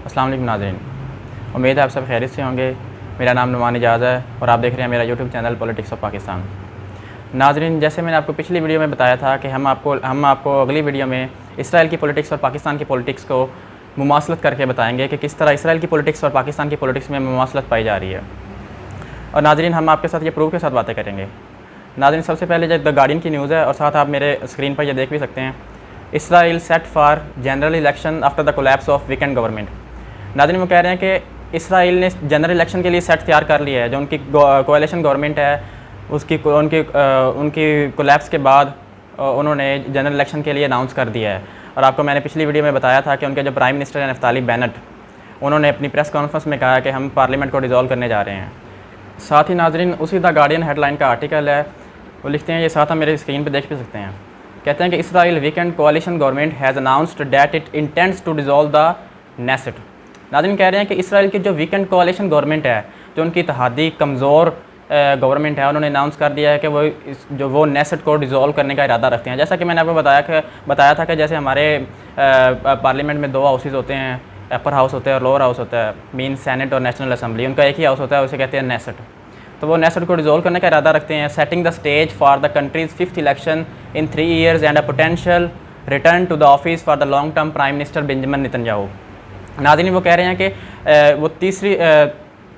अस्सलाम वालेकुम नाज़रीन, उम्मीद है आप सब खैरियत से होंगे। मेरा नाम नुमान इजाज़ है और आप देख रहे हैं मेरा YouTube channel politics of Pakistan. नाज़रीन, जैसे मैंने आपको पिछली वीडियो में बताया था कि हम आपको अगली वीडियो में इसराइल की पॉलिटिक्स और पाकिस्तान की पॉलिटिक्स को मुमासलत करके बताएंगे कि किस तरह इसराइल की पॉलिटिक्स और पाकिस्तान की पॉलिटिक्स में मुमासलत पाई जा रही है। और नाज़रीन, हम आपके साथ ये प्रूफ के साथ बातें करेंगे। नाज़रीन, सबसे पहले जो द गार्डियन की न्यूज़ है और साथ आप मेरे स्क्रीन पर ये देख भी सकते हैं, Israel set for general election after the collapse of weekend government. नाज़रीन, वो कह रहे हैं कि इसराइल ने जनरल इलेक्शन के लिए सेट तैयार कर लिया है। जो उनकी कोalition गवर्नमेंट है उनकी कोलैप्स के बाद उन्होंने जनरल इलेक्शन के लिए अनाउंस कर दिया है। और आपको मैंने पिछली वीडियो में बताया था कि उनके जो प्राइम मिनिस्टर हैं नफ्ताली बेनेट, उन्होंने अपनी प्रेस कॉन्फ्रेंस में कहा कि हम पार्लियामेंट को डिज़ोल्व करने जा रहे हैं। साथ ही नाज़रीन, उसी द गार्डियन हेडलाइन का आर्टिकल है, वो लिखते हैं, ये साथ हम मेरे स्क्रीन पर देख भी सकते हैं। कहते हैं कि Israel weakened coalition government has announced that it intends to dissolve the Knesset. नाज़रीन, कह रहे हैं कि इसराइल की जो वीकेंड कोalition गवर्नमेंट है, जो उनकी इत्तेहादी कमज़ोर गवर्नमेंट है, उन्होंने अनाउंस कर दिया है कि वो नेसेट को डिज़ोल्व करने का इरादा रखते हैं। जैसा कि मैंने आपको बताया था कि जैसे हमारे पार्लियामेंट में दो हाउसेस होते हैं, अपर हाउस होता है और लोअर हाउस होता है, मीन सेनेट और नेशनल असम्बली, उनका एक ही हाउस होता है, उसे कहते हैं नेसेट। तो वो नेसेट को डिज़ोल्व करने का इरादा रखते हैं। Setting the stage for the country's 5th election in 3 years and a potential return to the office for the long term prime minister Benjamin Netanyahu. नाज़रीन, वो कह रहे हैं कि वो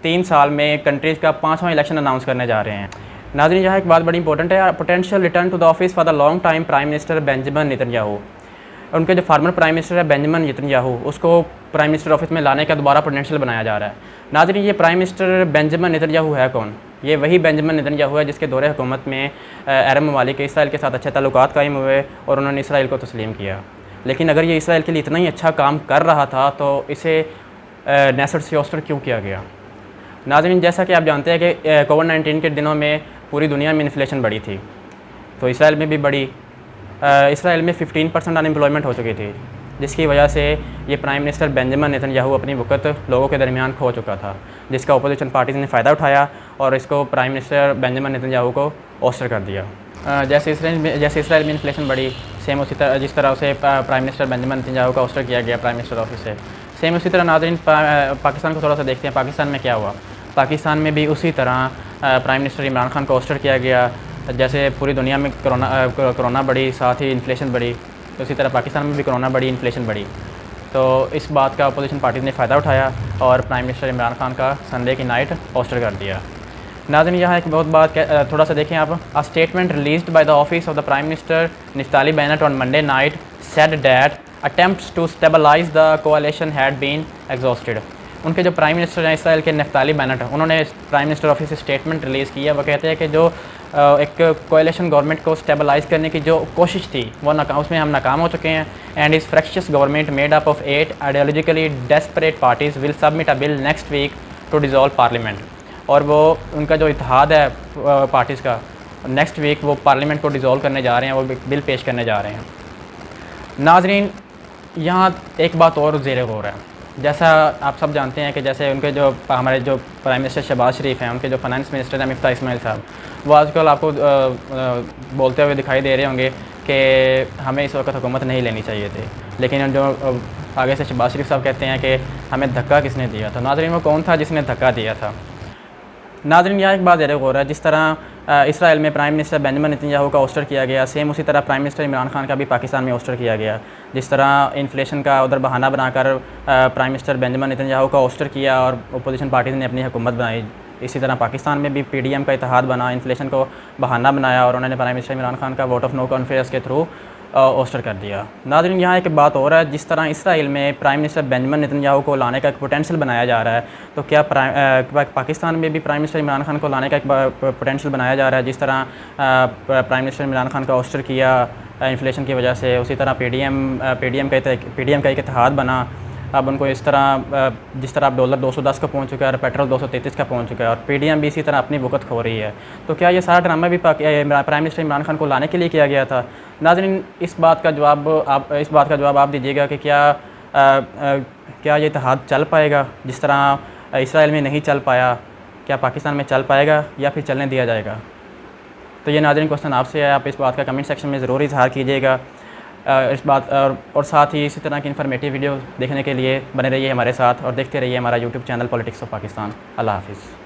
3 साल में कंट्रीज़ का 5वां इलेक्शन अनाउंस करने जा रहे हैं। नाज़रीन, यहाँ एक बात बड़ी इंपॉर्टेंट है, potential return to the office for the long time prime minister Benjamin Netanyahu. उनके जो फार्मर प्राइम मिनिस्टर है बेंजामिन नेतन्याहू, उसको प्राइम मिनिस्टर ऑफिस में लाने का दोबारा पोटेंशियल बनाया जा रहा है। नाज़रीन, ये प्राइम मिनिस्टर बेंजामिन नेतन्याहू है कौन? ये वही बेंजामिन नेतन्याहू है जिसके दौरे हुकूमत में अरब ममालिक के इसराइल के साथ अच्छे ताल्लुकात कायम हुए और उन्होंने इसराइल को तस्लीम किया। लेकिन अगर ये इसराइल के लिए इतना ही अच्छा काम कर रहा था तो इसे नेसेट से ऑस्टर क्यों किया गया? नाज़रीन, जैसा कि आप जानते हैं कि कोविड-19 के दिनों में पूरी दुनिया में इन्फ्लेशन बढ़ी थी, तो इसराइल में भी बढ़ी। इसराइल में 15% अनएम्प्लॉयमेंट हो चुकी थी, जिसकी वजह से ये प्राइम मिनिस्टर बेंजामिन नेतन्याहू अपनी वक़्त लोगों के दरमियान खो चुका था, जिसका अपोजिशन पार्टीज़ ने फ़ायदा उठाया और इसको प्राइम मिनिस्टर बेंजामिन नेतन्याहू को ऑस्टर कर दिया। जैसे इसराइल में इन्फ्लेशन बढ़ी, सेम उसी तरह जिस तरह से प्राइम मिनिस्टर बेंजामिन नेतन्याहू का ऑस्टर किया गया प्राइम मिनिस्टर ऑफिस से, सेम उसी तरह नाज़रीन पाकिस्तान को थोड़ा सा देखते हैं। पाकिस्तान में क्या हुआ? पाकिस्तान में भी उसी तरह प्राइम मिनिस्टर इमरान खान को ऑस्टर किया गया। जैसे पूरी दुनिया में कोरोना बढ़ी, साथ ही इन्फ्लेशन बढ़ी, तो इसी तरह पाकिस्तान में भी कोरोना बढ़ी, इन्फ्लेशन बढ़ी। तो इस बात का अपोजिशन पार्टीज़ ने फ़ायदा उठाया और प्राइम मिनिस्टर इमरान खान का संडे की नाइट ऑस्टर कर दिया। नाज़रीन, यहाँ एक बहुत बात थोड़ा सा देखें आप। A statement released by the office of the prime minister Naftali Bennett on Monday night said that attempts to stabilize the coalition had been exhausted. उनके जो प्राइम मिनिस्टर हैं इसराइल के नफ्ताली बेनेट, उन्होंने प्राइम मिनिस्टर ऑफिस से statement release किया। वो कहते हैं कि जो एक कोalition गवर्नमेंट को स्टेबलाइज़ करने की जो कोशिश थी वो उसमें हम नाकाम हो चुके हैं। एंड इस fractious government made up of 8 ideologically desperate parties will submit a bill next week to dissolve parliament. और वो उनका जो इत्तेहाद है पार्टीज़ का, नेक्स्ट वीक वो पार्लियामेंट को डिज़ोल्व करने जा रहे हैं, वो बिल पेश करने जा रहे हैं। नाज़रीन, यहाँ एक बात और ज़ेर गौर है। जैसा आप सब जानते हैं कि जैसे उनके जो हमारे जो प्राइम मिनिस्टर शहबाज शरीफ हैं, उनके जो फाइनेंस मिनिस्टर हैं मिफ्ता इस्माइल साहब, वो आजकल आपको बोलते हुए दिखाई दे रहे होंगे कि हमें इस वक्त हुकूमत नहीं लेनी चाहिए थी। लेकिन जो आगे से शहबाज शरीफ साहब कहते हैं कि हमें धक्का किसने दिया था। नाज़रीन, वो कौन था जिसने धक्का दिया था? नाज़रीन, यहाँ एक बात ज़ेर गौर है। जिस तरह इसराइल में प्राइम मिनिस्टर बेंजामिन नेतन्याहू का ऑस्टर किया गया, सेम उसी तरह प्राइम मिनिस्टर इमरान खान का भी पाकिस्तान में ऑस्टर किया गया। जिस तरह इन्फ्लेशन का उधर बहाना बनाकर प्राइम मिनिस्टर बेंजामिन नेतन्याहू का ऑस्टर किया और अपोजिशन पार्टीज़ ने अपनी हुकूमत बनाई, इसी तरह पाकिस्तान में भी PDM का इत्तेहाद बना, इन्फ्लेशन को बहाना बनाया और उन्होंने प्राइम मिनिस्टर इमरान खान का वोट ऑफ नो कॉन्फिडेंस के थ्रू ऑस्टर कर दिया। नाज़रीन, यहाँ एक बात और है। जिस तरह इसराइल में प्राइम मिनिस्टर बेंजामिन नेतन्याहू को लाने का एक पोटेंशियल बनाया जा रहा है, तो क्या पाकिस्तान में भी प्राइम मिनिस्टर इमरान खान को लाने का एक पोटेंशियल बनाया जा रहा है? जिस तरह प्राइम मिनिस्टर इमरान खान का ऑस्टर किया इन्फ्लेशन की वजह से, उसी तरह PDM का एक इत्तेहाद बना। अब उनको इस तरह जिस तरह अब डॉलर 210 का पहुंच चुका है और पेट्रोल 233 का पहुंच चुका है और PDM भी इसी तरह अपनी वक़्त खो रही है, तो क्या ये सारा ड्रामा भी प्राइम मिनिस्टर इमरान खान को लाने के लिए किया गया था? नाज़रीन, इस बात का जवाब आप दीजिएगा कि क्या ये इत्तेहाद चल पाएगा? जिस तरह इसराइल में नहीं चल पाया, क्या पाकिस्तान में चल पाएगा या फिर चलने दिया जाएगा? तो ये नाज़रीन क्वेश्चन आपसे है। आप इस बात का कमेंट सेक्शन में ज़रूर इज़हार कीजिएगा। इस बात और साथ ही इसी तरह की इन्फॉर्मेटिव वीडियो देखने के लिए बने रहिए हमारे साथ और देखते रहिए हमारा YouTube channel politics of Pakistan. अल्लाह हाफ़िज़।